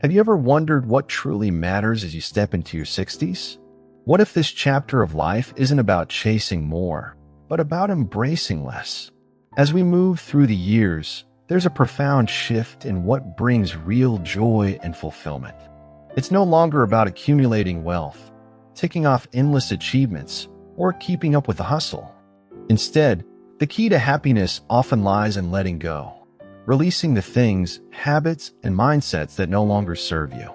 Have you ever wondered what truly matters as you step into your 60s? What if this chapter of life isn't about chasing more, but about embracing less? As we move through the years, there's a profound shift in what brings real joy and fulfillment. It's no longer about accumulating wealth, ticking off endless achievements, or keeping up with the hustle. Instead, the key to happiness often lies in letting go, releasing the things, habits, and mindsets that no longer serve you.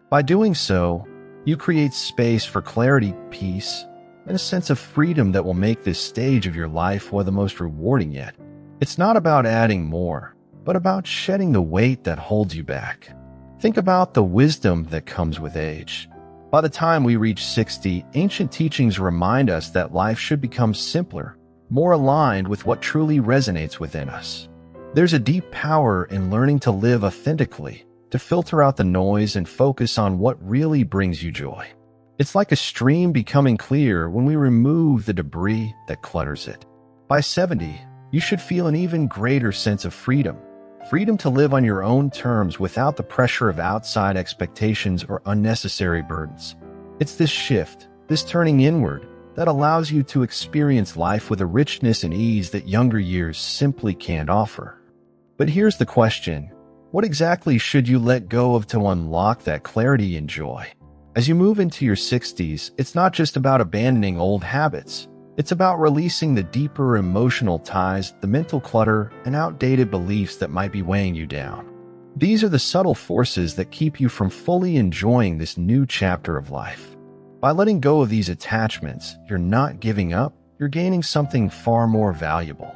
By doing so, you create space for clarity, peace, and a sense of freedom that will make this stage of your life one of the most rewarding yet. It's not about adding more, but about shedding the weight that holds you back. Think about the wisdom that comes with age. By the time we reach 60, ancient teachings remind us that life should become simpler, more aligned with what truly resonates within us. There's a deep power in learning to live authentically, to filter out the noise and focus on what really brings you joy. It's like a stream becoming clear when we remove the debris that clutters it. By 70, you should feel an even greater sense of freedom. Freedom to live on your own terms without the pressure of outside expectations or unnecessary burdens. It's this shift, this turning inward, that allows you to experience life with a richness and ease that younger years simply can't offer. But here's the question: what exactly should you let go of to unlock that clarity and joy? As you move into your 60s, it's not just about abandoning old habits. It's about releasing the deeper emotional ties, the mental clutter, and outdated beliefs that might be weighing you down. These are the subtle forces that keep you from fully enjoying this new chapter of life. By letting go of these attachments, you're not giving up, you're gaining something far more valuable.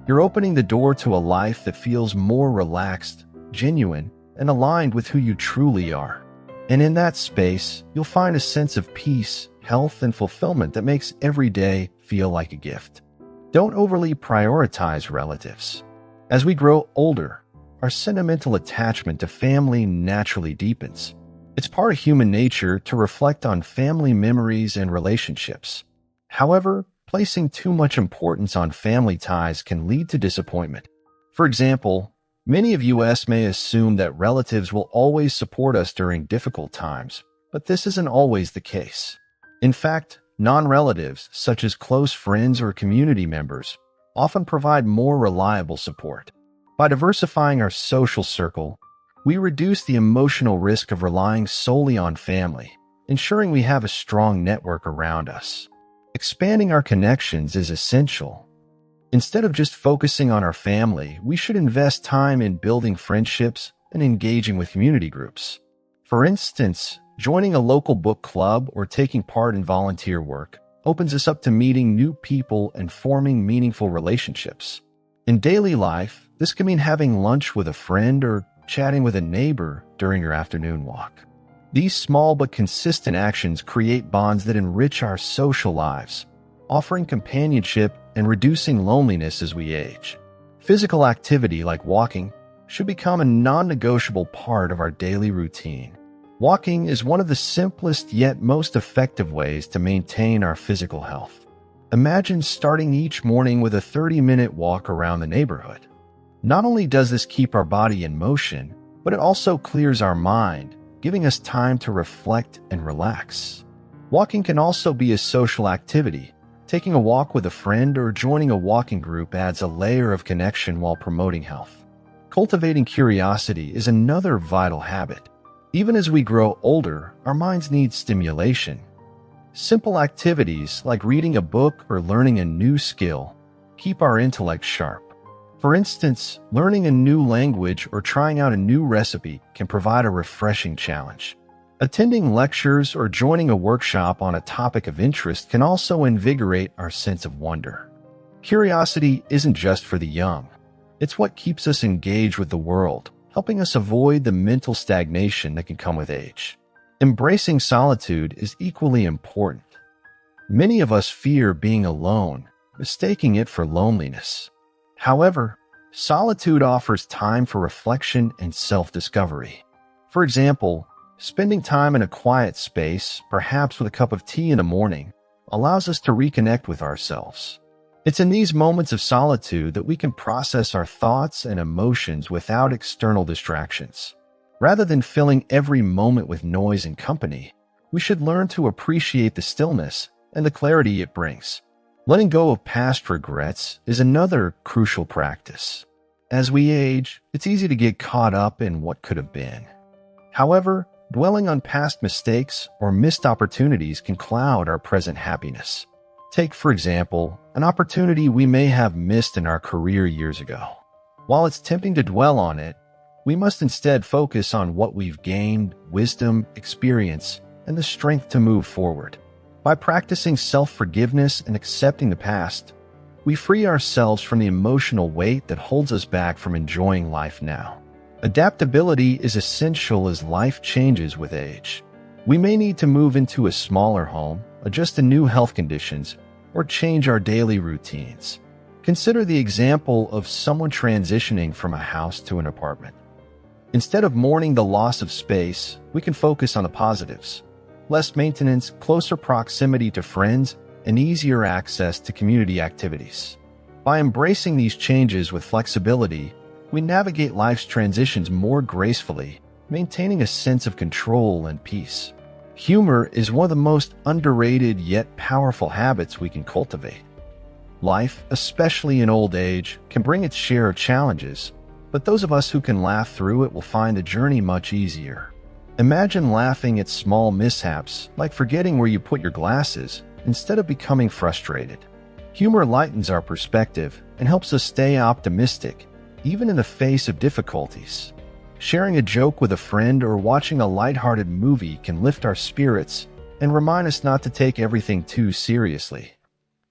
You're opening the door to a life that feels more relaxed, genuine, and aligned with who you truly are. And in that space, you'll find a sense of peace, health, and fulfillment that makes every day feel like a gift. Don't overly prioritize relatives. As we grow older, our sentimental attachment to family naturally deepens. It's part of human nature to reflect on family memories and relationships. However, placing too much importance on family ties can lead to disappointment. For example, many of us may assume that relatives will always support us during difficult times, but this isn't always the case. In fact, non-relatives, such as close friends or community members, often provide more reliable support. By diversifying our social circle, we reduce the emotional risk of relying solely on family, ensuring we have a strong network around us. Expanding our connections is essential. Instead of just focusing on our family, we should invest time in building friendships and engaging with community groups. For instance, joining a local book club or taking part in volunteer work opens us up to meeting new people and forming meaningful relationships. In daily life, this can mean having lunch with a friend or chatting with a neighbor during your afternoon walk. These small but consistent actions create bonds that enrich our social lives, offering companionship and reducing loneliness as we age. Physical activity like walking should become a non-negotiable part of our daily routine. Walking is one of the simplest yet most effective ways to maintain our physical health. Imagine starting each morning with a 30-minute walk around the neighborhood. Not only does this keep our body in motion, but it also clears our mind, giving us time to reflect and relax. Walking can also be a social activity. Taking a walk with a friend or joining a walking group adds a layer of connection while promoting health. Cultivating curiosity is another vital habit. Even as we grow older, our minds need stimulation. Simple activities like reading a book or learning a new skill keep our intellect sharp. For instance, learning a new language or trying out a new recipe can provide a refreshing challenge. Attending lectures or joining a workshop on a topic of interest can also invigorate our sense of wonder. Curiosity isn't just for the young. It's what keeps us engaged with the world, helping us avoid the mental stagnation that can come with age. Embracing solitude is equally important. Many of us fear being alone, mistaking it for loneliness. However, solitude offers time for reflection and self-discovery. For example, spending time in a quiet space, perhaps with a cup of tea in the morning, allows us to reconnect with ourselves. It's in these moments of solitude that we can process our thoughts and emotions without external distractions. Rather than filling every moment with noise and company, we should learn to appreciate the stillness and the clarity it brings. Letting go of past regrets is another crucial practice. As we age, it's easy to get caught up in what could have been. However, dwelling on past mistakes or missed opportunities can cloud our present happiness. Take, for example, an opportunity we may have missed in our career years ago. While it's tempting to dwell on it, we must instead focus on what we've gained, wisdom, experience, and the strength to move forward. By practicing self-forgiveness and accepting the past, we free ourselves from the emotional weight that holds us back from enjoying life now. Adaptability is essential as life changes with age. We may need to move into a smaller home, adjust to new health conditions, or change our daily routines. Consider the example of someone transitioning from a house to an apartment. Instead of mourning the loss of space, we can focus on the positives. Less maintenance, closer proximity to friends, and easier access to community activities. By embracing these changes with flexibility, we navigate life's transitions more gracefully, maintaining a sense of control and peace. Humor is one of the most underrated yet powerful habits we can cultivate. Life, especially in old age, can bring its share of challenges, but those of us who can laugh through it will find the journey much easier. Imagine laughing at small mishaps, like forgetting where you put your glasses, instead of becoming frustrated. Humor lightens our perspective and helps us stay optimistic, even in the face of difficulties. Sharing a joke with a friend or watching a lighthearted movie can lift our spirits and remind us not to take everything too seriously.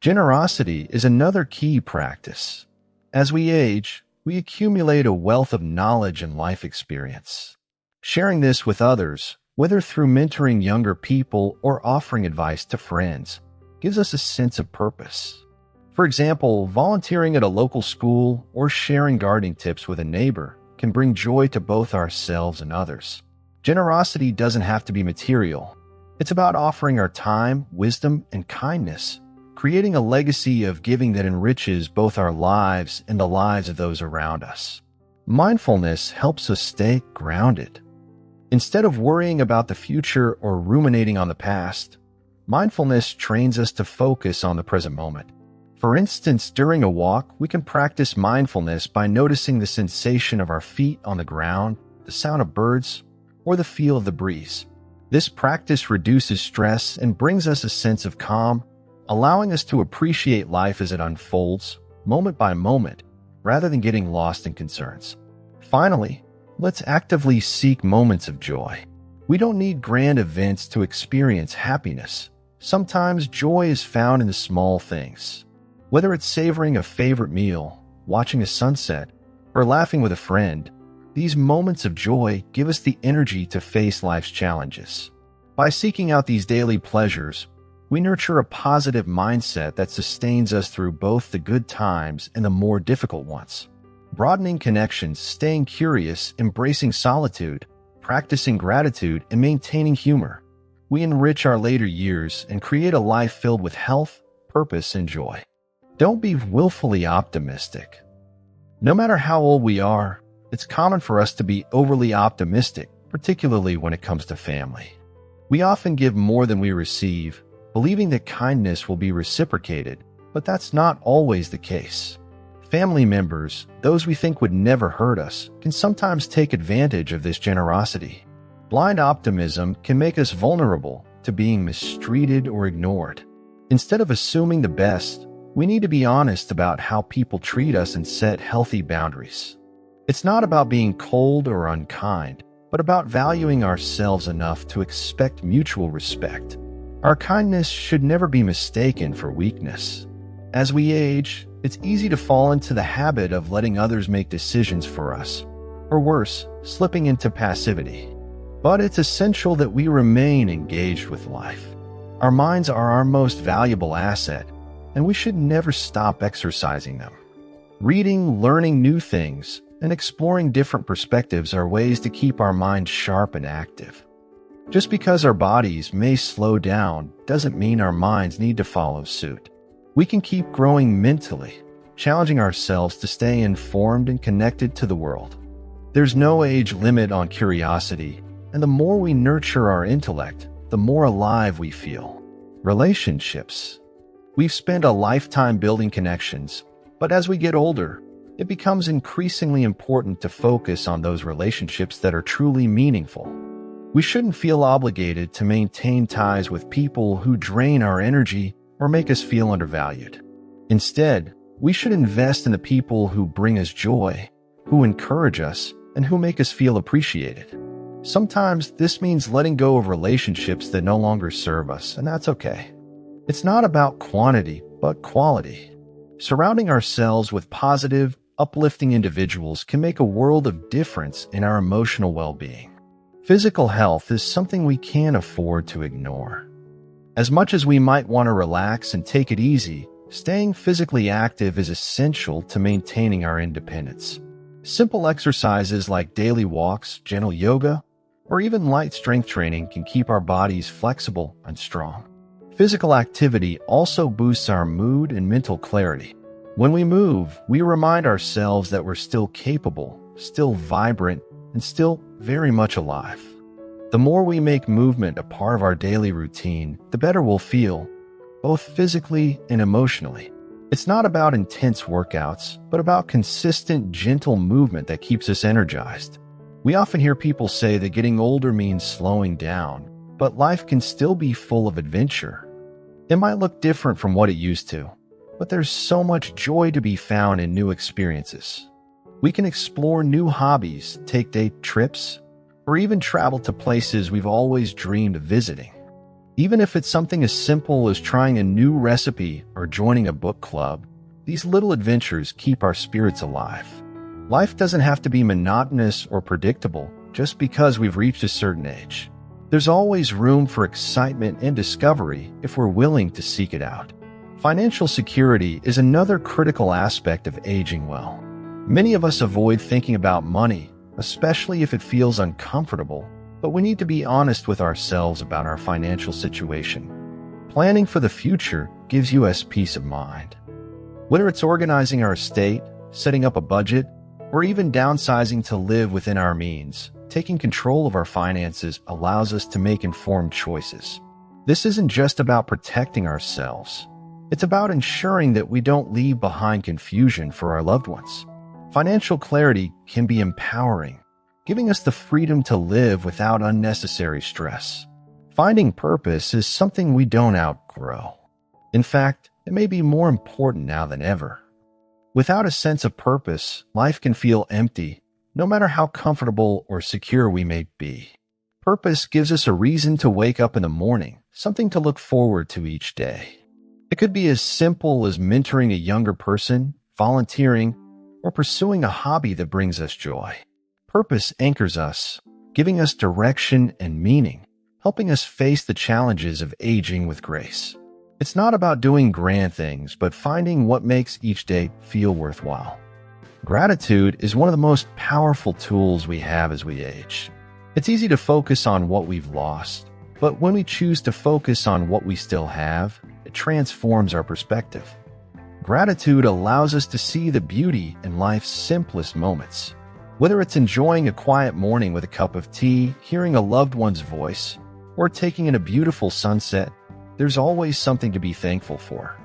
Generosity is another key practice. As we age, we accumulate a wealth of knowledge and life experience. Sharing this with others, whether through mentoring younger people or offering advice to friends, gives us a sense of purpose. For example, volunteering at a local school or sharing gardening tips with a neighbor can bring joy to both ourselves and others. Generosity doesn't have to be material. It's about offering our time, wisdom, and kindness, creating a legacy of giving that enriches both our lives and the lives of those around us. Mindfulness helps us stay grounded. Instead of worrying about the future or ruminating on the past, mindfulness trains us to focus on the present moment. For instance, during a walk, we can practice mindfulness by noticing the sensation of our feet on the ground, the sound of birds, or the feel of the breeze. This practice reduces stress and brings us a sense of calm, allowing us to appreciate life as it unfolds, moment by moment, rather than getting lost in concerns. Finally, let's actively seek moments of joy. We don't need grand events to experience happiness. Sometimes joy is found in the small things. Whether it's savoring a favorite meal, watching a sunset, or laughing with a friend, these moments of joy give us the energy to face life's challenges. By seeking out these daily pleasures, we nurture a positive mindset that sustains us through both the good times and the more difficult ones. Broadening connections, staying curious, embracing solitude, practicing gratitude, and maintaining humor, we enrich our later years and create a life filled with health, purpose, and joy. Don't be willfully optimistic. No matter how old we are, it's common for us to be overly optimistic, particularly when it comes to family. We often give more than we receive, believing that kindness will be reciprocated, but that's not always the case. Family members, those we think would never hurt us, can sometimes take advantage of this generosity. Blind optimism can make us vulnerable to being mistreated or ignored. Instead of assuming the best, we need to be honest about how people treat us and set healthy boundaries. It's not about being cold or unkind, but about valuing ourselves enough to expect mutual respect. Our kindness should never be mistaken for weakness. As we age, it's easy to fall into the habit of letting others make decisions for us, or worse, slipping into passivity. But it's essential that we remain engaged with life. Our minds are our most valuable asset, and we should never stop exercising them. Reading, learning new things, and exploring different perspectives are ways to keep our minds sharp and active. Just because our bodies may slow down doesn't mean our minds need to follow suit. We can keep growing mentally, challenging ourselves to stay informed and connected to the world. There's no age limit on curiosity, and the more we nurture our intellect, the more alive we feel. Relationships. We've spent a lifetime building connections, but as we get older, it becomes increasingly important to focus on those relationships that are truly meaningful. We shouldn't feel obligated to maintain ties with people who drain our energy or make us feel undervalued. Instead, we should invest in the people who bring us joy, who encourage us, and who make us feel appreciated. Sometimes this means letting go of relationships that no longer serve us, and that's okay. It's not about quantity, but quality. Surrounding ourselves with positive, uplifting individuals can make a world of difference in our emotional well-being. Physical health is something we can't afford to ignore. As much as we might want to relax and take it easy, staying physically active is essential to maintaining our independence. Simple exercises like daily walks, gentle yoga, or even light strength training can keep our bodies flexible and strong. Physical activity also boosts our mood and mental clarity. When we move, we remind ourselves that we're still capable, still vibrant, and still very much alive. The more we make movement a part of our daily routine, the better we'll feel, both physically and emotionally. It's not about intense workouts, but about consistent, gentle movement that keeps us energized. We often hear people say that getting older means slowing down, but life can still be full of adventure. It might look different from what it used to, but there's so much joy to be found in new experiences. We can explore new hobbies, take day trips, or even travel to places we've always dreamed of visiting. Even if it's something as simple as trying a new recipe or joining a book club, these little adventures keep our spirits alive. Life doesn't have to be monotonous or predictable just because we've reached a certain age. There's always room for excitement and discovery if we're willing to seek it out. Financial security is another critical aspect of aging well. Many of us avoid thinking about money, especially if it feels uncomfortable, but we need to be honest with ourselves about our financial situation. Planning for the future gives us peace of mind. Whether it's organizing our estate, setting up a budget, or even downsizing to live within our means, taking control of our finances allows us to make informed choices. This isn't just about protecting ourselves. It's about ensuring that we don't leave behind confusion for our loved ones. Financial clarity can be empowering, giving us the freedom to live without unnecessary stress. Finding purpose is something we don't outgrow. In fact, it may be more important now than ever. Without a sense of purpose, life can feel empty, no matter how comfortable or secure we may be. Purpose gives us a reason to wake up in the morning, something to look forward to each day. It could be as simple as mentoring a younger person, volunteering, or pursuing a hobby that brings us joy. Purpose anchors us, giving us direction and meaning, helping us face the challenges of aging with grace. It's not about doing grand things, but finding what makes each day feel worthwhile. Gratitude is one of the most powerful tools we have as we age. It's easy to focus on what we've lost, but when we choose to focus on what we still have, it transforms our perspective. Gratitude allows us to see the beauty in life's simplest moments. Whether it's enjoying a quiet morning with a cup of tea, hearing a loved one's voice, or taking in a beautiful sunset, there's always something to be thankful for.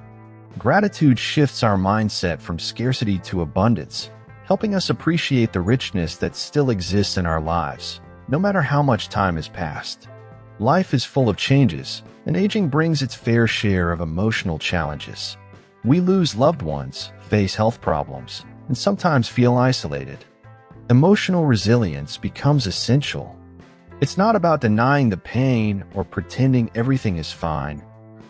Gratitude shifts our mindset from scarcity to abundance, helping us appreciate the richness that still exists in our lives, no matter how much time has passed. Life is full of changes, and aging brings its fair share of emotional challenges. We lose loved ones, face health problems, and sometimes feel isolated. Emotional resilience becomes essential. It's not about denying the pain or pretending everything is fine.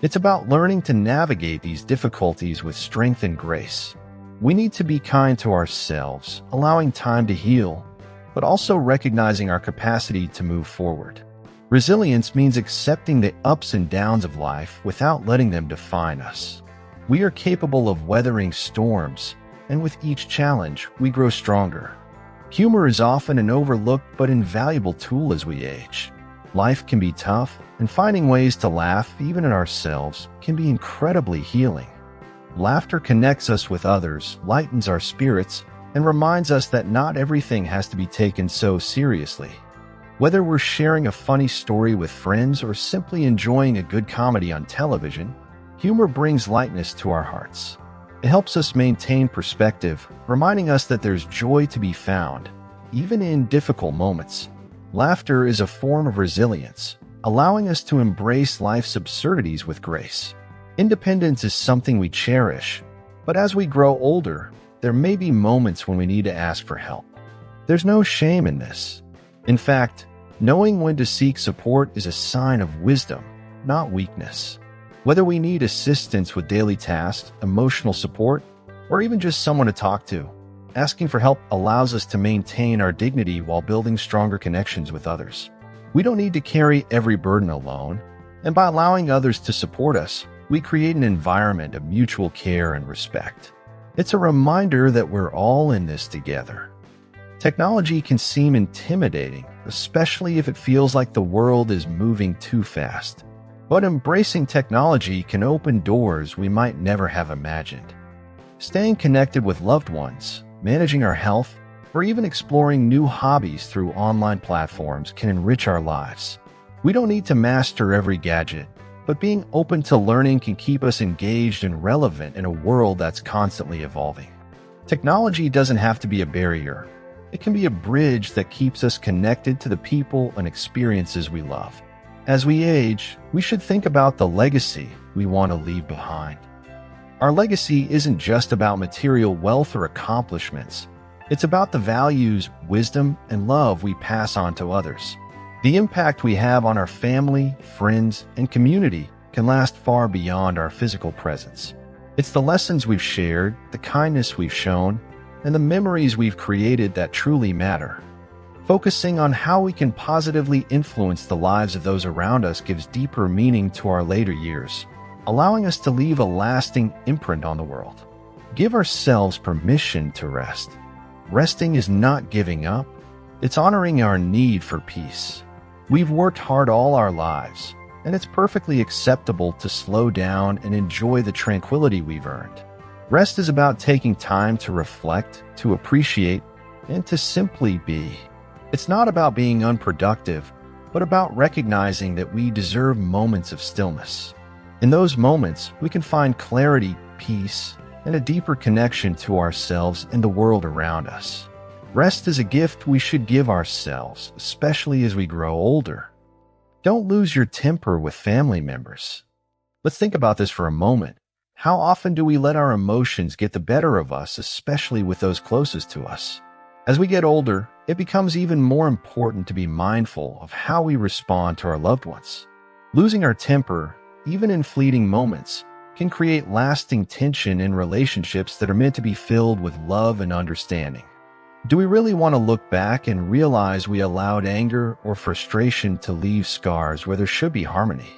It's about learning to navigate these difficulties with strength and grace. We need to be kind to ourselves, allowing time to heal, but also recognizing our capacity to move forward. Resilience means accepting the ups and downs of life without letting them define us. We are capable of weathering storms, and with each challenge, we grow stronger. Humor is often an overlooked but invaluable tool as we age. Life can be tough, and finding ways to laugh, even at ourselves, can be incredibly healing. Laughter connects us with others, lightens our spirits, and reminds us that not everything has to be taken so seriously. Whether we're sharing a funny story with friends or simply enjoying a good comedy on television, humor brings lightness to our hearts. It helps us maintain perspective, reminding us that there's joy to be found, even in difficult moments. Laughter is a form of resilience, allowing us to embrace life's absurdities with grace. Independence is something we cherish, but as we grow older, there may be moments when we need to ask for help. There's no shame in this. In fact, knowing when to seek support is a sign of wisdom, not weakness. Whether we need assistance with daily tasks, emotional support, or even just someone to talk to, asking for help allows us to maintain our dignity while building stronger connections with others. We don't need to carry every burden alone, and by allowing others to support us, we create an environment of mutual care and respect. It's a reminder that we're all in this together. Technology can seem intimidating, especially if it feels like the world is moving too fast. But embracing technology can open doors we might never have imagined. Staying connected with loved ones, managing our health, or even exploring new hobbies through online platforms can enrich our lives. We don't need to master every gadget, but being open to learning can keep us engaged and relevant in a world that's constantly evolving. Technology doesn't have to be a barrier. It can be a bridge that keeps us connected to the people and experiences we love. As we age, we should think about the legacy we want to leave behind. Our legacy isn't just about material wealth or accomplishments. It's about the values, wisdom, and love we pass on to others. The impact we have on our family, friends, and community can last far beyond our physical presence. It's the lessons we've shared, the kindness we've shown, and the memories we've created that truly matter. Focusing on how we can positively influence the lives of those around us gives deeper meaning to our later years, allowing us to leave a lasting imprint on the world. Give ourselves permission to rest. Resting is not giving up, it's honoring our need for peace. We've worked hard all our lives, and it's perfectly acceptable to slow down and enjoy the tranquility we've earned. Rest is about taking time to reflect, to appreciate, and to simply be. It's not about being unproductive, but about recognizing that we deserve moments of stillness. In those moments, we can find clarity, peace, and a deeper connection to ourselves and the world around us. Rest is a gift we should give ourselves, especially as we grow older. Don't lose your temper with family members. Let's think about this for a moment. How often do we let our emotions get the better of us, especially with those closest to us? As we get older, it becomes even more important to be mindful of how we respond to our loved ones. Losing our temper, even in fleeting moments, can create lasting tension in relationships that are meant to be filled with love and understanding. Do we really want to look back and realize we allowed anger or frustration to leave scars where there should be harmony?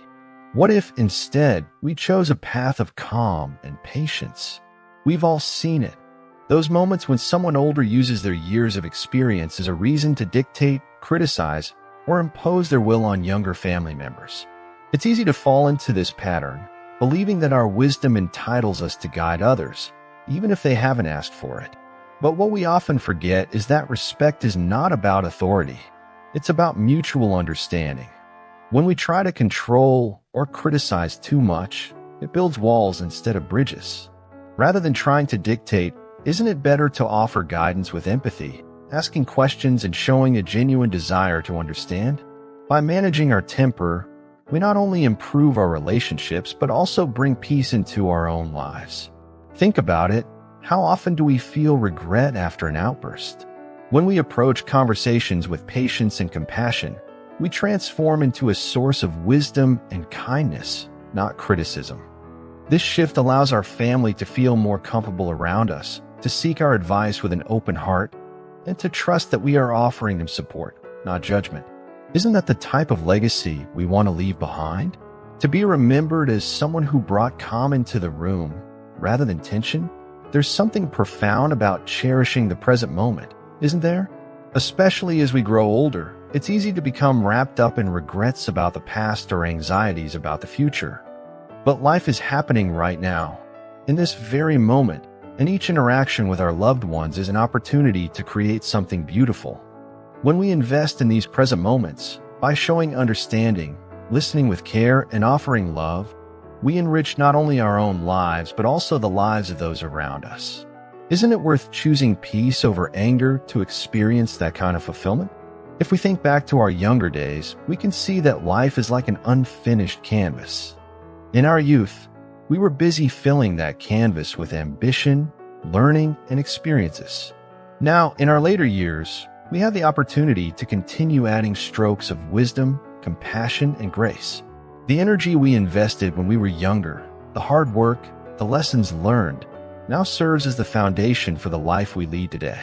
What if instead we chose a path of calm and patience? We've all seen it. Those moments when someone older uses their years of experience as a reason to dictate, criticize, or impose their will on younger family members. It's easy to fall into this pattern, believing that our wisdom entitles us to guide others, even if they haven't asked for it. But what we often forget is that respect is not about authority. It's about mutual understanding. When we try to control or criticize too much, it builds walls instead of bridges. Rather than trying to dictate, isn't it better to offer guidance with empathy, asking questions and showing a genuine desire to understand? By managing our temper, we not only improve our relationships, but also bring peace into our own lives. Think about it. How often do we feel regret after an outburst? When we approach conversations with patience and compassion, we transform into a source of wisdom and kindness, not criticism. This shift allows our family to feel more comfortable around us, to seek our advice with an open heart, and to trust that we are offering them support, not judgment. Isn't that the type of legacy we want to leave behind? To be remembered as someone who brought calm into the room, rather than tension? There's something profound about cherishing the present moment, isn't there? Especially as we grow older, it's easy to become wrapped up in regrets about the past or anxieties about the future. But life is happening right now. In this very moment, and each interaction with our loved ones is an opportunity to create something beautiful. When we invest in these present moments, by showing understanding, listening with care, and offering love, we enrich not only our own lives but also the lives of those around us. Isn't it worth choosing peace over anger to experience that kind of fulfillment? If we think back to our younger days, we can see that life is like an unfinished canvas. In our youth, we were busy filling that canvas with ambition, learning, and experiences. Now, in our later years, we have the opportunity to continue adding strokes of wisdom, compassion, and grace. The energy we invested when we were younger, the hard work, the lessons learned, now serves as the foundation for the life we lead today.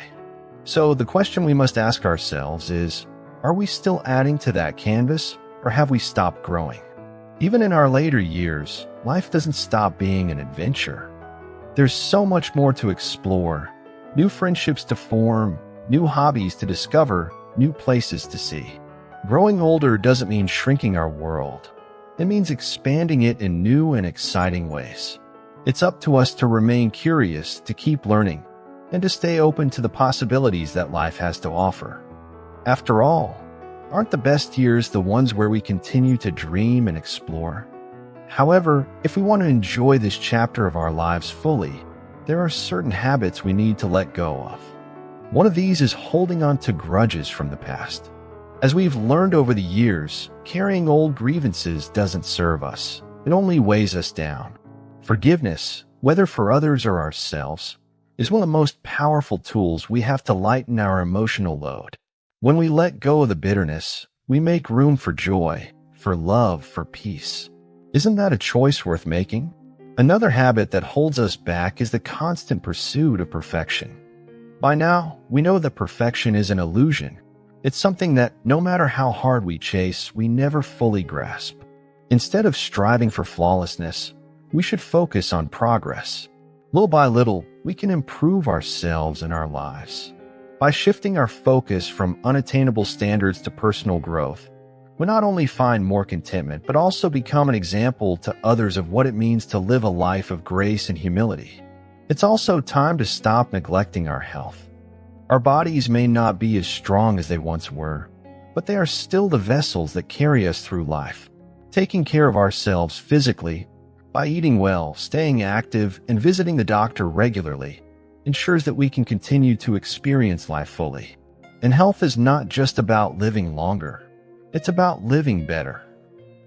So the question we must ask ourselves is, are we still adding to that canvas, or have we stopped growing? Even in our later years, life doesn't stop being an adventure. There's so much more to explore, new friendships to form, new hobbies to discover, new places to see. Growing older doesn't mean shrinking our world. It means expanding it in new and exciting ways. It's up to us to remain curious, to keep learning, and to stay open to the possibilities that life has to offer. After all, aren't the best years the ones where we continue to dream and explore? However, if we want to enjoy this chapter of our lives fully, there are certain habits we need to let go of. One of these is holding on to grudges from the past. As we've learned over the years, carrying old grievances doesn't serve us. It only weighs us down. Forgiveness, whether for others or ourselves, is one of the most powerful tools we have to lighten our emotional load. When we let go of the bitterness, we make room for joy, for love, for peace. Isn't that a choice worth making? Another habit that holds us back is the constant pursuit of perfection. By now, we know that perfection is an illusion. It's something that, no matter how hard we chase, we never fully grasp. Instead of striving for flawlessness, we should focus on progress. Little by little, we can improve ourselves and our lives. By shifting our focus from unattainable standards to personal growth, we not only find more contentment, but also become an example to others of what it means to live a life of grace and humility. It's also time to stop neglecting our health. Our bodies may not be as strong as they once were, but they are still the vessels that carry us through life. Taking care of ourselves physically, by eating well, staying active, and visiting the doctor regularly, ensures that we can continue to experience life fully. And health is not just about living longer. It's about living better.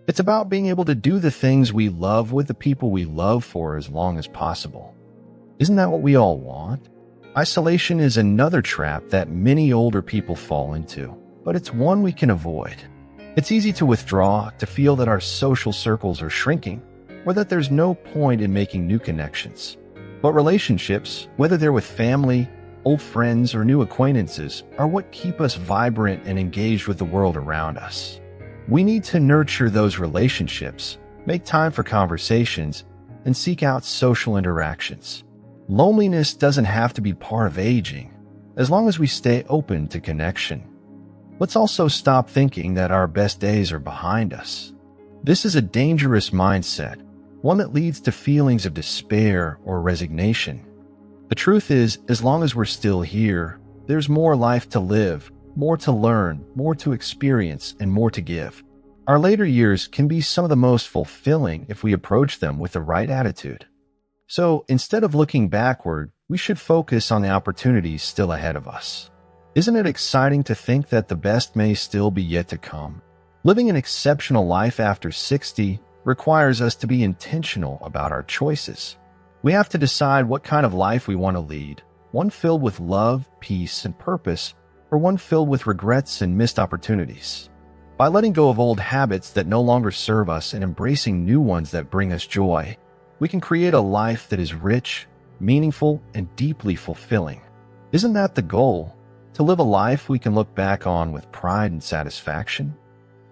It's about being able to do the things we love with the people we love for as long as possible. Isn't that what we all want? Isolation is another trap that many older people fall into, but it's one we can avoid. It's easy to withdraw, to feel that our social circles are shrinking, or that there's no point in making new connections. But relationships, whether they're with family, old friends, or new acquaintances, are what keep us vibrant and engaged with the world around us. We need to nurture those relationships, make time for conversations, and seek out social interactions. Loneliness doesn't have to be part of aging, as long as we stay open to connection. Let's also stop thinking that our best days are behind us. This is a dangerous mindset, one that leads to feelings of despair or resignation. The truth is, as long as we're still here, there's more life to live, more to learn, more to experience, and more to give. Our later years can be some of the most fulfilling if we approach them with the right attitude. So, instead of looking backward, we should focus on the opportunities still ahead of us. Isn't it exciting to think that the best may still be yet to come? Living an exceptional life after 60 requires us to be intentional about our choices. We have to decide what kind of life we want to lead, one filled with love, peace, and purpose, or one filled with regrets and missed opportunities. By letting go of old habits that no longer serve us and embracing new ones that bring us joy, we can create a life that is rich, meaningful, and deeply fulfilling. Isn't that the goal? To live a life we can look back on with pride and satisfaction?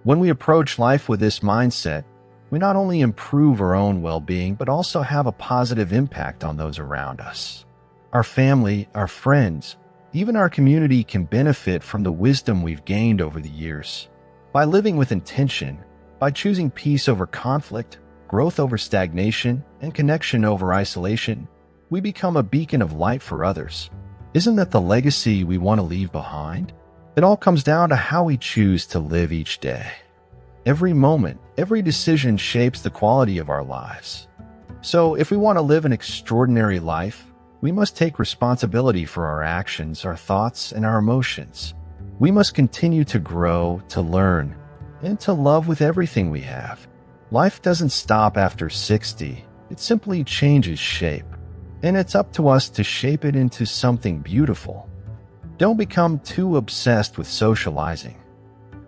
When we approach life with this mindset, we not only improve our own well-being, but also have a positive impact on those around us. Our family, our friends, even our community can benefit from the wisdom we've gained over the years. By living with intention, by choosing peace over conflict, growth over stagnation, and connection over isolation, we become a beacon of light for others. Isn't that the legacy we want to leave behind? It all comes down to how we choose to live each day. Every moment, every decision shapes the quality of our lives. So if we want to live an extraordinary life, we must take responsibility for our actions, our thoughts, and our emotions. We must continue to grow, to learn, and to love with everything we have. Life doesn't stop after 60, it simply changes shape. And it's up to us to shape it into something beautiful. Don't become too obsessed with socializing.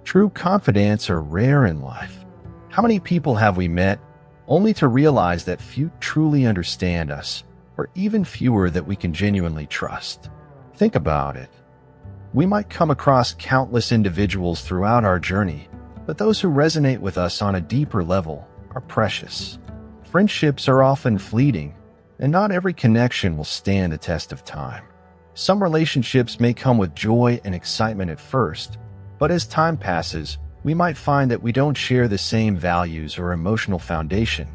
True confidants are rare in life. How many people have we met only to realize that few truly understand us, or even fewer that we can genuinely trust? Think about it. We might come across countless individuals throughout our journey, but those who resonate with us on a deeper level are precious. Friendships are often fleeting, and not every connection will stand the test of time. Some relationships may come with joy and excitement at first, but as time passes, we might find that we don't share the same values or emotional foundation.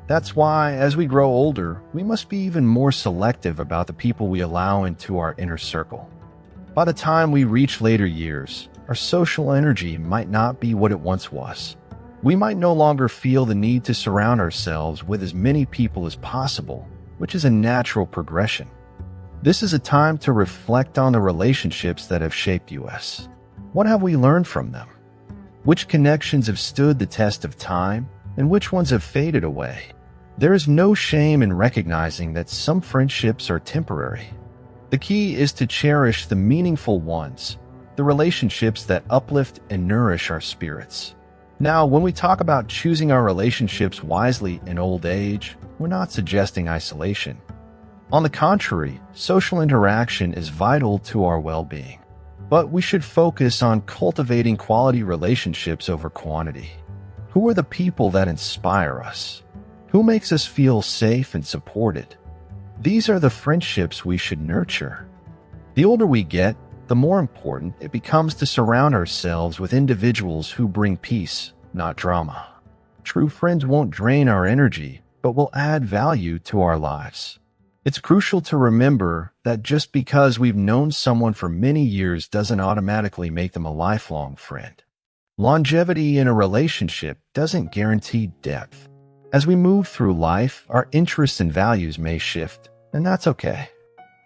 That's why, as we grow older, we must be even more selective about the people we allow into our inner circle. By the time we reach later years, our social energy might not be what it once was. We might no longer feel the need to surround ourselves with as many people as possible, which is a natural progression. This is a time to reflect on the relationships that have shaped us. What have we learned from them? Which connections have stood the test of time, and which ones have faded away? There is no shame in recognizing that some friendships are temporary. The key is to cherish the meaningful ones, the relationships that uplift and nourish our spirits. Now, when we talk about choosing our relationships wisely in old age, we're not suggesting isolation. On the contrary, social interaction is vital to our well-being. But we should focus on cultivating quality relationships over quantity. Who are the people that inspire us? Who makes us feel safe and supported? These are the friendships we should nurture. The older we get, the more important it becomes to surround ourselves with individuals who bring peace, not drama. True friends won't drain our energy, but will add value to our lives. It's crucial to remember that just because we've known someone for many years doesn't automatically make them a lifelong friend. Longevity in a relationship doesn't guarantee depth. As we move through life, our interests and values may shift, and that's okay.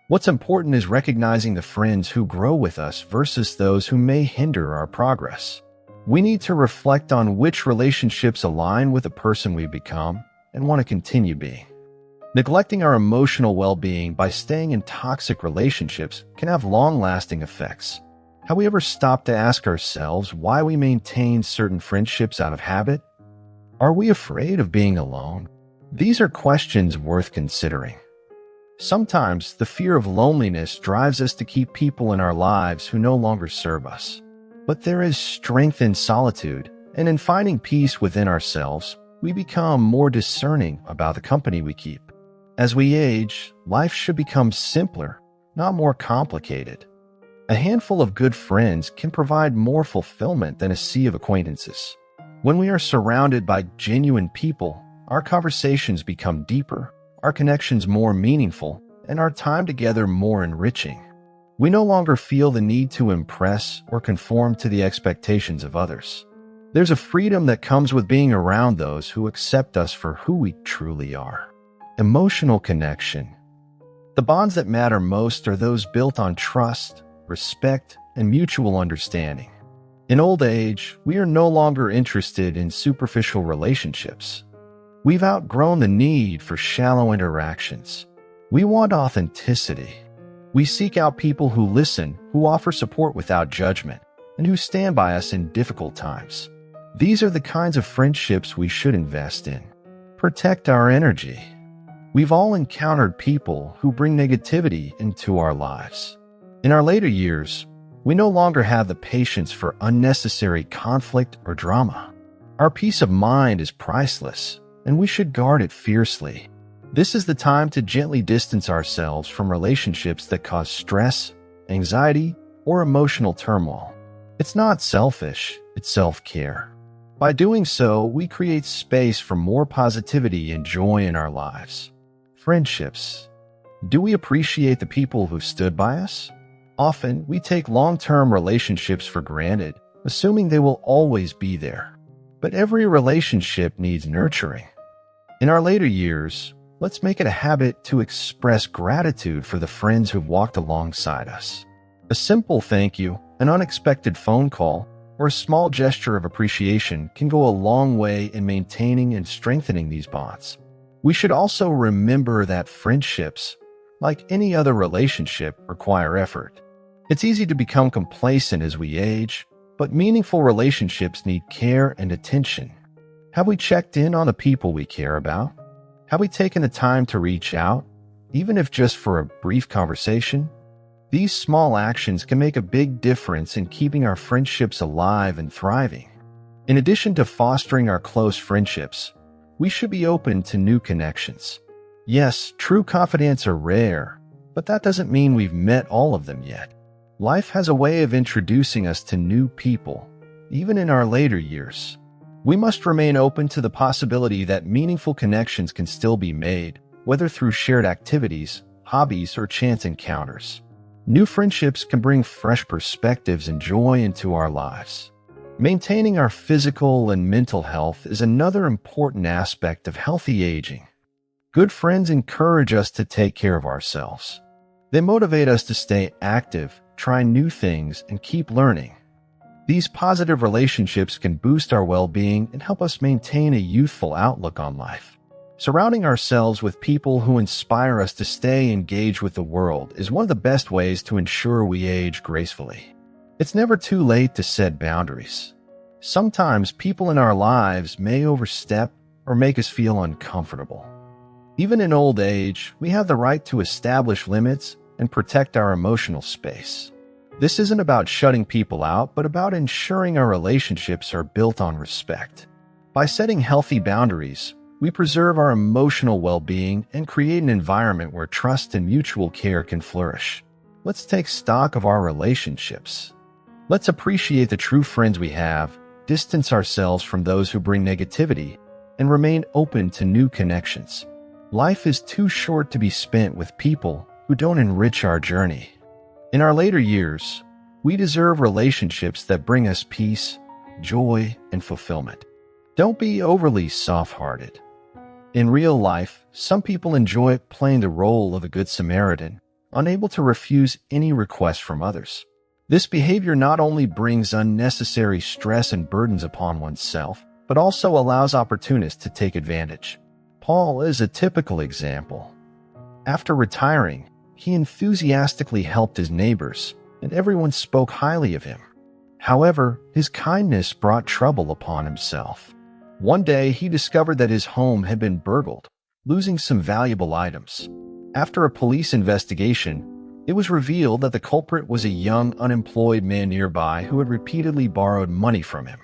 What's important is recognizing the friends who grow with us versus those who may hinder our progress. We need to reflect on which relationships align with the person we become and want to continue being. Neglecting our emotional well-being by staying in toxic relationships can have long-lasting effects. Have we ever stopped to ask ourselves why we maintain certain friendships out of habit? Are we afraid of being alone? These are questions worth considering. Sometimes the fear of loneliness drives us to keep people in our lives who no longer serve us. But there is strength in solitude, and in finding peace within ourselves, we become more discerning about the company we keep. As we age, life should become simpler, not more complicated. A handful of good friends can provide more fulfillment than a sea of acquaintances. When we are surrounded by genuine people, our conversations become deeper, our connections more meaningful, and our time together more enriching. We no longer feel the need to impress or conform to the expectations of others. There's a freedom that comes with being around those who accept us for who we truly are. Emotional connection. The bonds that matter most are those built on trust, respect, and mutual understanding. In old age, we are no longer interested in superficial relationships. We've outgrown the need for shallow interactions. We want authenticity. We seek out people who listen, who offer support without judgment, and who stand by us in difficult times. These are the kinds of friendships we should invest in. Protect our energy. We've all encountered people who bring negativity into our lives. In our later years, we no longer have the patience for unnecessary conflict or drama. Our peace of mind is priceless, and we should guard it fiercely. This is the time to gently distance ourselves from relationships that cause stress, anxiety, or emotional turmoil. It's not selfish, it's self-care. By doing so, we create space for more positivity and joy in our lives. Friendships. Do we appreciate the people who stood by us? Often, we take long-term relationships for granted, assuming they will always be there. But every relationship needs nurturing. In our later years, let's make it a habit to express gratitude for the friends who've walked alongside us. A simple thank you, an unexpected phone call, or a small gesture of appreciation can go a long way in maintaining and strengthening these bonds. We should also remember that friendships, like any other relationship, require effort. It's easy to become complacent as we age, but meaningful relationships need care and attention. Have we checked in on the people we care about? Have we taken the time to reach out, even if just for a brief conversation? These small actions can make a big difference in keeping our friendships alive and thriving. In addition to fostering our close friendships, we should be open to new connections. Yes, true confidants are rare, but that doesn't mean we've met all of them yet. Life has a way of introducing us to new people, even in our later years. We must remain open to the possibility that meaningful connections can still be made, whether through shared activities, hobbies, or chance encounters. New friendships can bring fresh perspectives and joy into our lives. Maintaining our physical and mental health is another important aspect of healthy aging. Good friends encourage us to take care of ourselves. They motivate us to stay active, try new things, and keep learning. These positive relationships can boost our well-being and help us maintain a youthful outlook on life. Surrounding ourselves with people who inspire us to stay engaged with the world is one of the best ways to ensure we age gracefully. It's never too late to set boundaries. Sometimes people in our lives may overstep or make us feel uncomfortable. Even in old age, we have the right to establish limits and protect our emotional space. This isn't about shutting people out, but about ensuring our relationships are built on respect. By setting healthy boundaries, we preserve our emotional well-being and create an environment where trust and mutual care can flourish. Let's take stock of our relationships. Let's appreciate the true friends we have, distance ourselves from those who bring negativity, and remain open to new connections. Life is too short to be spent with people who don't enrich our journey. In our later years, we deserve relationships that bring us peace, joy, and fulfillment. Don't be overly soft-hearted. In real life, some people enjoy playing the role of a good Samaritan, unable to refuse any request from others. This behavior not only brings unnecessary stress and burdens upon oneself, but also allows opportunists to take advantage. Paul is a typical example. After retiring, he enthusiastically helped his neighbors, and everyone spoke highly of him. However, his kindness brought trouble upon himself. One day, he discovered that his home had been burgled, losing some valuable items. After a police investigation, it was revealed that the culprit was a young, unemployed man nearby who had repeatedly borrowed money from him.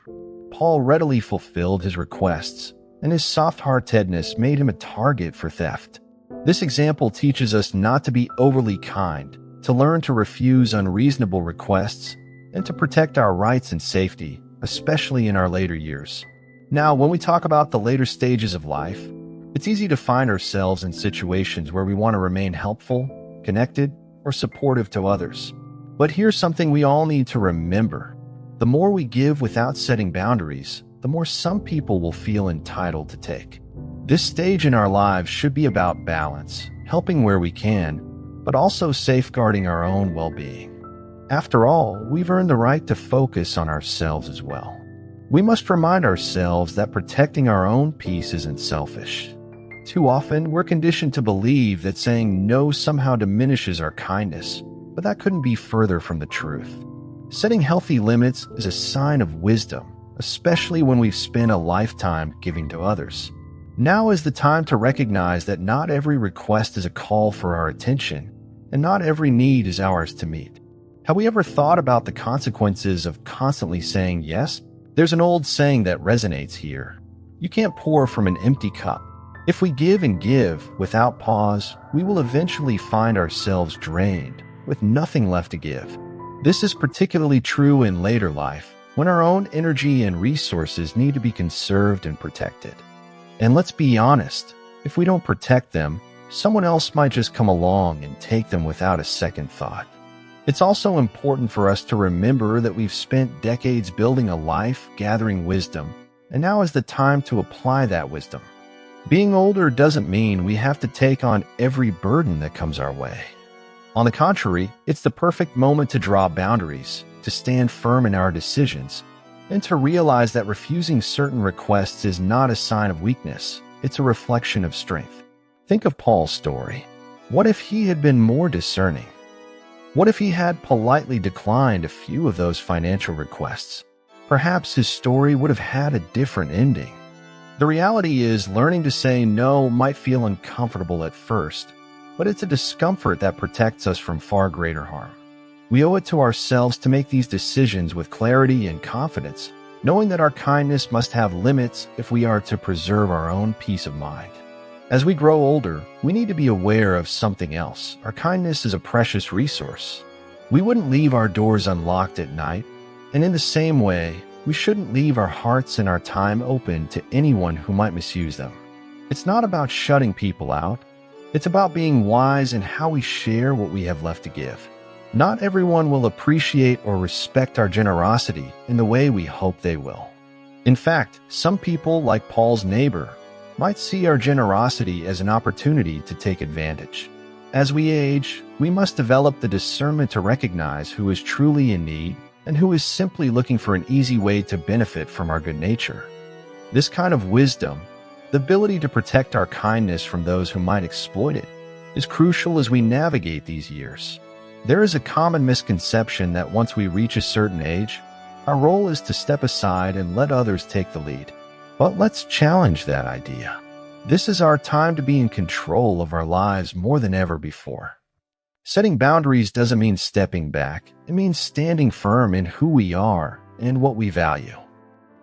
Paul readily fulfilled his requests, and his soft-heartedness made him a target for theft. This example teaches us not to be overly kind, to learn to refuse unreasonable requests, and to protect our rights and safety, especially in our later years. Now, when we talk about the later stages of life, it's easy to find ourselves in situations where we want to remain helpful, connected, or supportive to others. But here's something we all need to remember. The more we give without setting boundaries, the more some people will feel entitled to take. This stage in our lives should be about balance, helping where we can, but also safeguarding our own well-being. After all, we've earned the right to focus on ourselves as well. We must remind ourselves that protecting our own peace isn't selfish. Too often, we're conditioned to believe that saying no somehow diminishes our kindness, but that couldn't be further from the truth. Setting healthy limits is a sign of wisdom, especially when we've spent a lifetime giving to others. Now is the time to recognize that not every request is a call for our attention, and not every need is ours to meet. Have we ever thought about the consequences of constantly saying yes? There's an old saying that resonates here. You can't pour from an empty cup. If we give and give without pause, we will eventually find ourselves drained, with nothing left to give. This is particularly true in later life, when our own energy and resources need to be conserved and protected. And let's be honest, if we don't protect them, someone else might just come along and take them without a second thought. It's also important for us to remember that we've spent decades building a life, gathering wisdom, and now is the time to apply that wisdom. Being older doesn't mean we have to take on every burden that comes our way. On the contrary, it's the perfect moment to draw boundaries, to stand firm in our decisions, and to realize that refusing certain requests is not a sign of weakness, it's a reflection of strength. Think of Paul's story. What if he had been more discerning? What if he had politely declined a few of those financial requests? Perhaps his story would have had a different ending. The reality is, learning to say no might feel uncomfortable at first, but it's a discomfort that protects us from far greater harm. We owe it to ourselves to make these decisions with clarity and confidence, knowing that our kindness must have limits if we are to preserve our own peace of mind. As we grow older, we need to be aware of something else. Our kindness is a precious resource. We wouldn't leave our doors unlocked at night, and in the same way, we shouldn't leave our hearts and our time open to anyone who might misuse them. It's not about shutting people out. It's about being wise in how we share what we have left to give. Not everyone will appreciate or respect our generosity in the way we hope they will. In fact, some people, like Paul's neighbor, might see our generosity as an opportunity to take advantage. As we age, we must develop the discernment to recognize who is truly in need and who is simply looking for an easy way to benefit from our good nature. This kind of wisdom, the ability to protect our kindness from those who might exploit it, is crucial as we navigate these years. There is a common misconception that once we reach a certain age, our role is to step aside and let others take the lead. But let's challenge that idea. This is our time to be in control of our lives more than ever before. Setting boundaries doesn't mean stepping back. It means standing firm in who we are and what we value.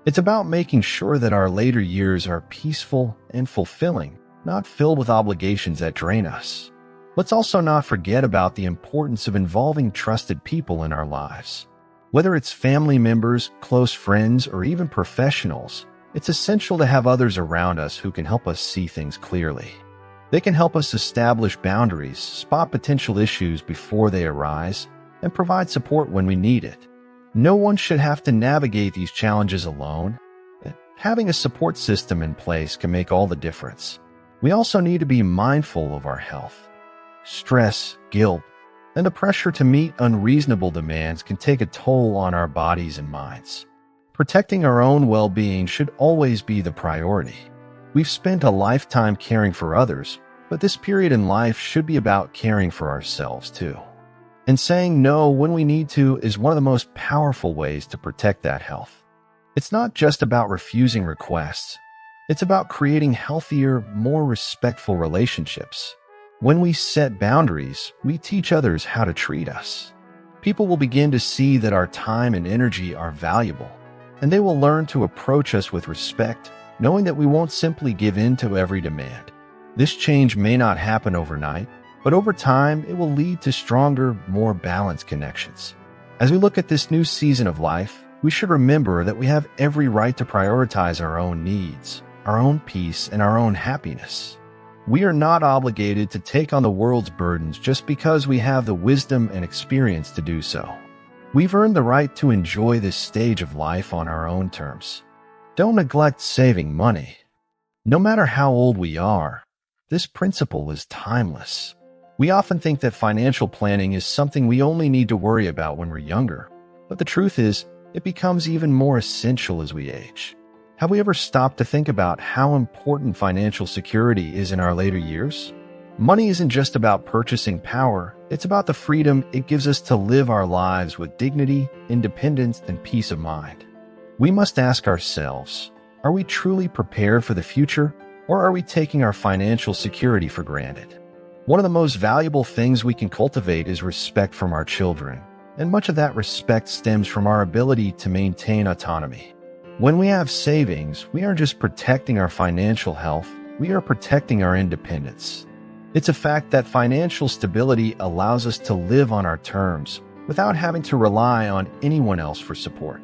It's about making sure that our later years are peaceful and fulfilling, not filled with obligations that drain us. Let's also not forget about the importance of involving trusted people in our lives. Whether it's family members, close friends, or even professionals, it's essential to have others around us who can help us see things clearly. They can help us establish boundaries, spot potential issues before they arise, and provide support when we need it. No one should have to navigate these challenges alone. Having a support system in place can make all the difference. We also need to be mindful of our health. Stress, guilt, and the pressure to meet unreasonable demands can take a toll on our bodies and minds. Protecting our own well-being should always be the priority. We've spent a lifetime caring for others, but this period in life should be about caring for ourselves too. And saying no when we need to is one of the most powerful ways to protect that health. It's not just about refusing requests. It's about creating healthier, more respectful relationships. When we set boundaries, we teach others how to treat us. People will begin to see that our time and energy are valuable, and they will learn to approach us with respect, knowing that we won't simply give in to every demand. This change may not happen overnight, but over time, it will lead to stronger, more balanced connections. As we look at this new season of life, we should remember that we have every right to prioritize our own needs, our own peace, and our own happiness. We are not obligated to take on the world's burdens just because we have the wisdom and experience to do so. We've earned the right to enjoy this stage of life on our own terms. Don't neglect saving money. No matter how old we are, this principle is timeless. We often think that financial planning is something we only need to worry about when we're younger, but the truth is, it becomes even more essential as we age. Have we ever stopped to think about how important financial security is in our later years? Money isn't just about purchasing power, it's about the freedom it gives us to live our lives with dignity, independence, and peace of mind. We must ask ourselves, are we truly prepared for the future, or are we taking our financial security for granted? One of the most valuable things we can cultivate is respect from our children, and much of that respect stems from our ability to maintain autonomy. When we have savings, we aren't just protecting our financial health, we are protecting our independence. It's a fact that financial stability allows us to live on our terms without having to rely on anyone else for support.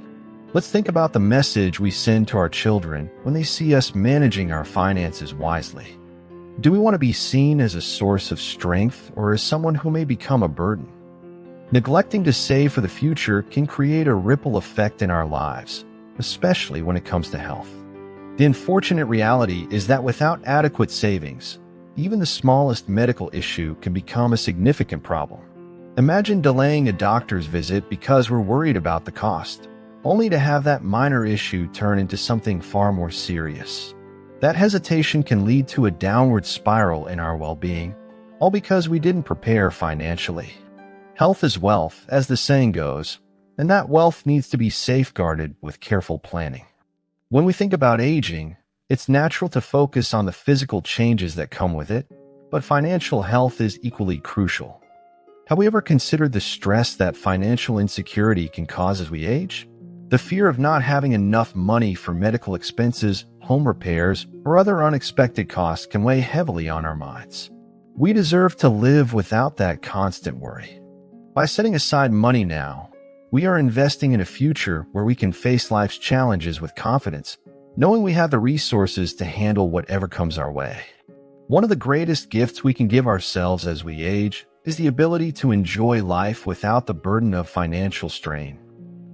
Let's think about the message we send to our children when they see us managing our finances wisely. Do we want to be seen as a source of strength or as someone who may become a burden? Neglecting to save for the future can create a ripple effect in our lives, especially when it comes to health. The unfortunate reality is that without adequate savings, even the smallest medical issue can become a significant problem. Imagine delaying a doctor's visit because we're worried about the cost, only to have that minor issue turn into something far more serious. That hesitation can lead to a downward spiral in our well-being, all because we didn't prepare financially. Health is wealth, as the saying goes, and that wealth needs to be safeguarded with careful planning. When we think about aging, it's natural to focus on the physical changes that come with it, but financial health is equally crucial. Have we ever considered the stress that financial insecurity can cause as we age? The fear of not having enough money for medical expenses, home repairs, or other unexpected costs can weigh heavily on our minds. We deserve to live without that constant worry. By setting aside money now, we are investing in a future where we can face life's challenges with confidence, knowing we have the resources to handle whatever comes our way. One of the greatest gifts we can give ourselves as we age is the ability to enjoy life without the burden of financial strain.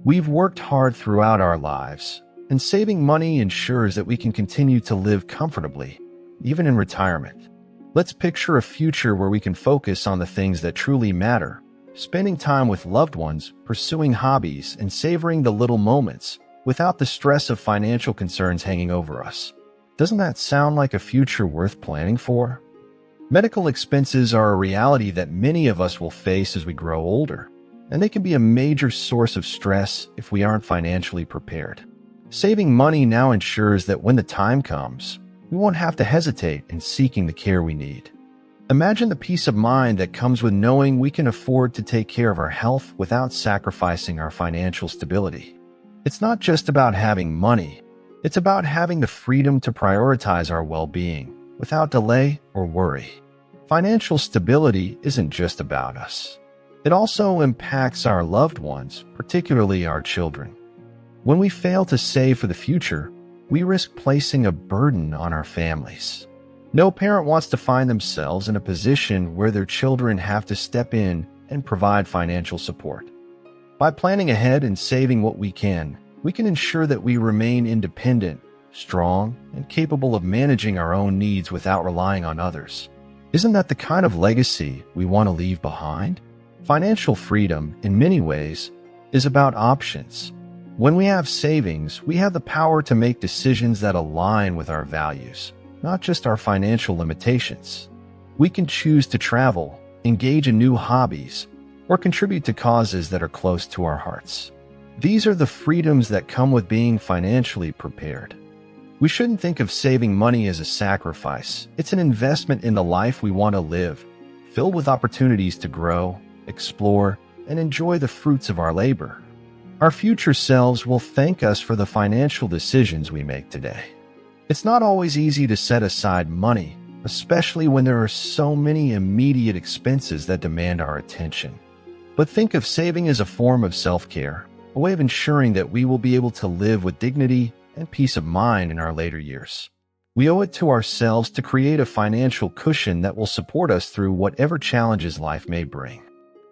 We've worked hard throughout our lives, and saving money ensures that we can continue to live comfortably, even in retirement. Let's picture a future where we can focus on the things that truly matter, spending time with loved ones, pursuing hobbies, and savoring the little moments without the stress of financial concerns hanging over us. Doesn't that sound like a future worth planning for? Medical expenses are a reality that many of us will face as we grow older, and they can be a major source of stress if we aren't financially prepared. Saving money now ensures that when the time comes, we won't have to hesitate in seeking the care we need. Imagine the peace of mind that comes with knowing we can afford to take care of our health without sacrificing our financial stability. It's not just about having money, it's about having the freedom to prioritize our well-being without delay or worry. Financial stability isn't just about us. It also impacts our loved ones, particularly our children. When we fail to save for the future, we risk placing a burden on our families. No parent wants to find themselves in a position where their children have to step in and provide financial support. By planning ahead and saving what we can ensure that we remain independent, strong, and capable of managing our own needs without relying on others. Isn't that the kind of legacy we want to leave behind? Financial freedom, in many ways, is about options. When we have savings, we have the power to make decisions that align with our values, not just our financial limitations. We can choose to travel, engage in new hobbies, or contribute to causes that are close to our hearts. These are the freedoms that come with being financially prepared. We shouldn't think of saving money as a sacrifice. It's an investment in the life we want to live, filled with opportunities to grow, explore, and enjoy the fruits of our labor. Our future selves will thank us for the financial decisions we make today. It's not always easy to set aside money, especially when there are so many immediate expenses that demand our attention. But think of saving as a form of self-care, a way of ensuring that we will be able to live with dignity and peace of mind in our later years. We owe it to ourselves to create a financial cushion that will support us through whatever challenges life may bring.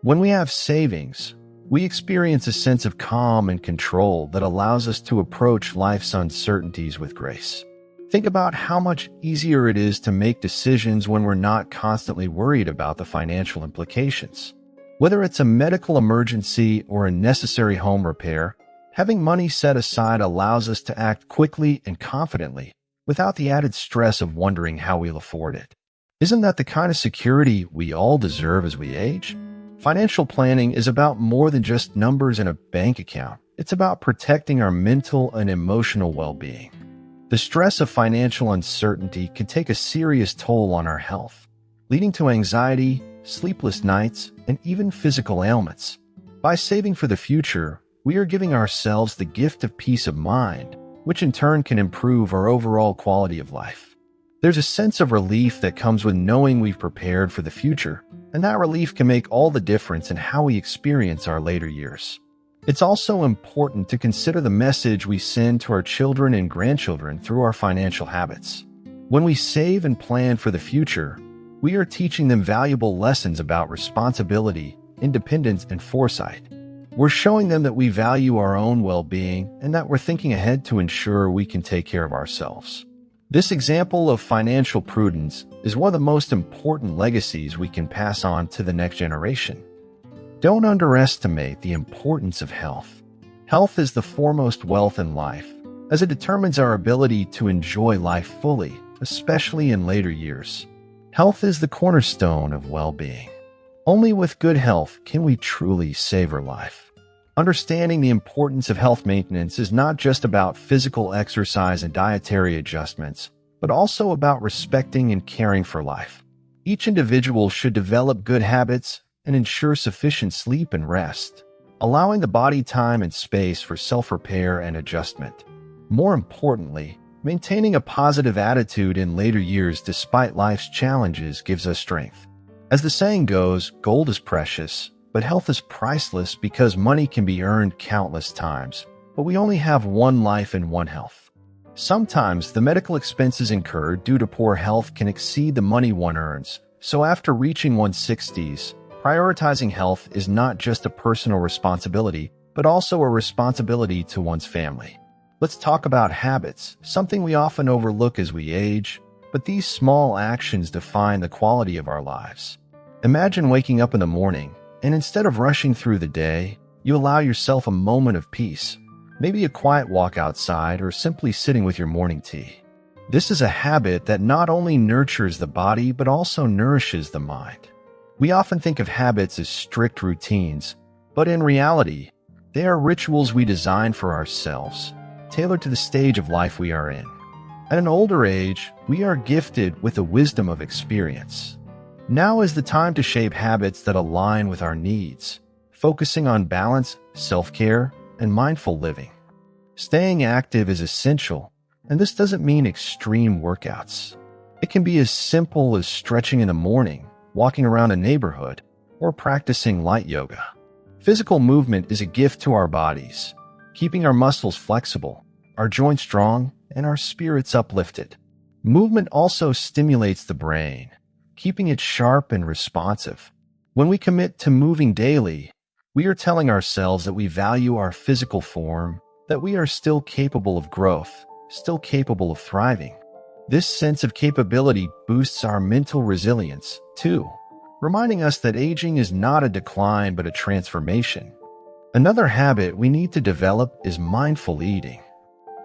When we have savings, we experience a sense of calm and control that allows us to approach life's uncertainties with grace. Think about how much easier it is to make decisions when we're not constantly worried about the financial implications. Whether it's a medical emergency or a necessary home repair, having money set aside allows us to act quickly and confidently without the added stress of wondering how we'll afford it. Isn't that the kind of security we all deserve as we age? Financial planning is about more than just numbers in a bank account. It's about protecting our mental and emotional well-being. The stress of financial uncertainty can take a serious toll on our health, leading to anxiety, sleepless nights, and even physical ailments. By saving for the future, we are giving ourselves the gift of peace of mind, which in turn can improve our overall quality of life. There's a sense of relief that comes with knowing we've prepared for the future, and that relief can make all the difference in how we experience our later years. It's also important to consider the message we send to our children and grandchildren through our financial habits. When we save and plan for the future, we are teaching them valuable lessons about responsibility, independence, and foresight. We're showing them that we value our own well-being and that we're thinking ahead to ensure we can take care of ourselves. This example of financial prudence is one of the most important legacies we can pass on to the next generation. Don't underestimate the importance of health. Health is the foremost wealth in life, as it determines our ability to enjoy life fully, especially in later years. Health is the cornerstone of well-being. Only with good health can we truly savor life. Understanding the importance of health maintenance is not just about physical exercise and dietary adjustments, but also about respecting and caring for life. Each individual should develop good habits and ensure sufficient sleep and rest, allowing the body time and space for self-repair and adjustment. More importantly, maintaining a positive attitude in later years despite life's challenges gives us strength. As the saying goes, gold is precious, but health is priceless because money can be earned countless times, but we only have one life and one health. Sometimes the medical expenses incurred due to poor health can exceed the money one earns, so after reaching one's 60s, prioritizing health is not just a personal responsibility, but also a responsibility to one's family. Let's talk about habits, something we often overlook as we age, but these small actions define the quality of our lives. Imagine waking up in the morning, and instead of rushing through the day, you allow yourself a moment of peace, maybe a quiet walk outside or simply sitting with your morning tea. This is a habit that not only nurtures the body but also nourishes the mind. We often think of habits as strict routines, but in reality, they are rituals we design for ourselves, tailored to the stage of life we are in. At an older age, we are gifted with the wisdom of experience. Now is the time to shape habits that align with our needs, focusing on balance, self-care, and mindful living. Staying active is essential, and this doesn't mean extreme workouts. It can be as simple as stretching in the morning, walking around a neighborhood, or practicing light yoga. Physical movement is a gift to our bodies, keeping our muscles flexible, our joints strong, and our spirits uplifted. Movement also stimulates the brain, keeping it sharp and responsive. When we commit to moving daily, we are telling ourselves that we value our physical form, that we are still capable of growth, still capable of thriving. This sense of capability boosts our mental resilience, too, reminding us that aging is not a decline but a transformation. Another habit we need to develop is mindful eating.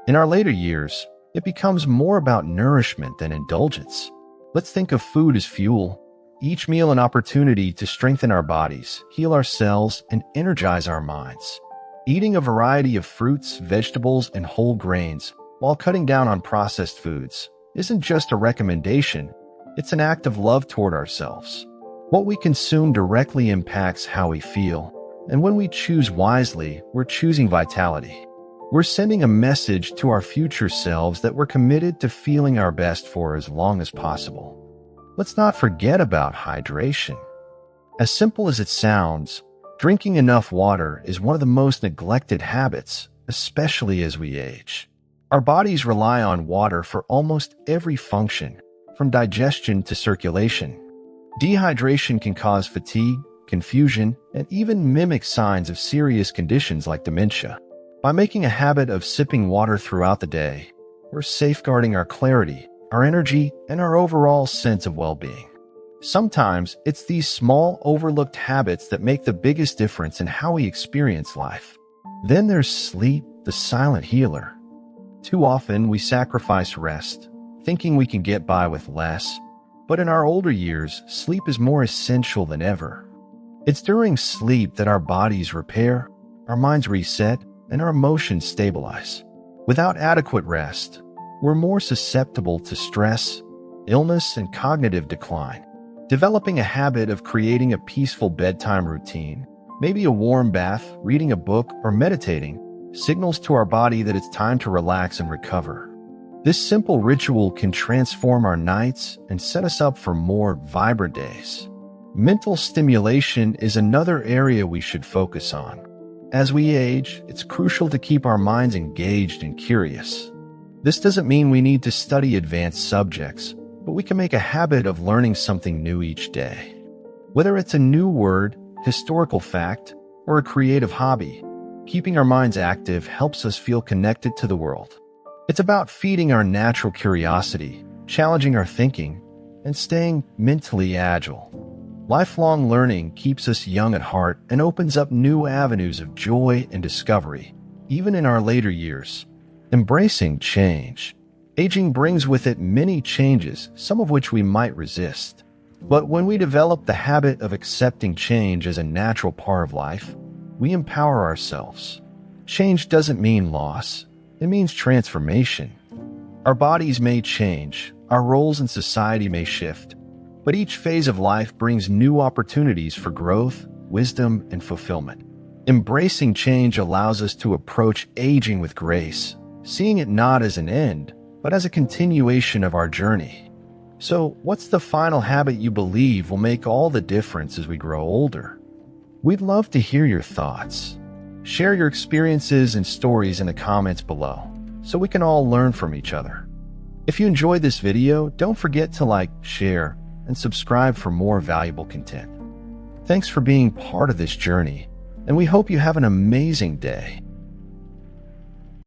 In our later years, it becomes more about nourishment than indulgence. Let's think of food as fuel, each meal an opportunity to strengthen our bodies, heal our cells, and energize our minds. Eating a variety of fruits, vegetables, and whole grains, while cutting down on processed foods, isn't just a recommendation, it's an act of love toward ourselves. What we consume directly impacts how we feel, and when we choose wisely, we're choosing vitality. We're sending a message to our future selves that we're committed to feeling our best for as long as possible. Let's not forget about hydration. As simple as it sounds, drinking enough water is one of the most neglected habits, especially as we age. Our bodies rely on water for almost every function, from digestion to circulation. Dehydration can cause fatigue, confusion, and even mimic signs of serious conditions like dementia. By making a habit of sipping water throughout the day, we're safeguarding our clarity, our energy, and our overall sense of well-being. Sometimes it's these small, overlooked habits that make the biggest difference in how we experience life. Then there's sleep, the silent healer. Too often we sacrifice rest, thinking we can get by with less, but in our older years, sleep is more essential than ever. It's during sleep that our bodies repair, our minds reset, and our emotions stabilize. Without adequate rest, we're more susceptible to stress, illness, and cognitive decline. Developing a habit of creating a peaceful bedtime routine, maybe a warm bath, reading a book, or meditating, signals to our body that it's time to relax and recover. This simple ritual can transform our nights and set us up for more vibrant days. Mental stimulation is another area we should focus on. As we age, it's crucial to keep our minds engaged and curious. This doesn't mean we need to study advanced subjects, but we can make a habit of learning something new each day. Whether it's a new word, historical fact, or a creative hobby, keeping our minds active helps us feel connected to the world. It's about feeding our natural curiosity, challenging our thinking, and staying mentally agile. Lifelong learning keeps us young at heart and opens up new avenues of joy and discovery, even in our later years. Embracing change. Aging brings with it many changes, some of which we might resist. But when we develop the habit of accepting change as a natural part of life, we empower ourselves. Change doesn't mean loss, it means transformation. Our bodies may change, our roles in society may shift, but each phase of life brings new opportunities for growth, wisdom, and fulfillment. Embracing change allows us to approach aging with grace, seeing it not as an end, but as a continuation of our journey. So, what's the final habit you believe will make all the difference as we grow older? We'd love to hear your thoughts. Share your experiences and stories in the comments below, so we can all learn from each other. If you enjoyed this video, don't forget to like, share, and subscribe for more valuable content. Thanks for being part of this journey, and we hope you have an amazing day.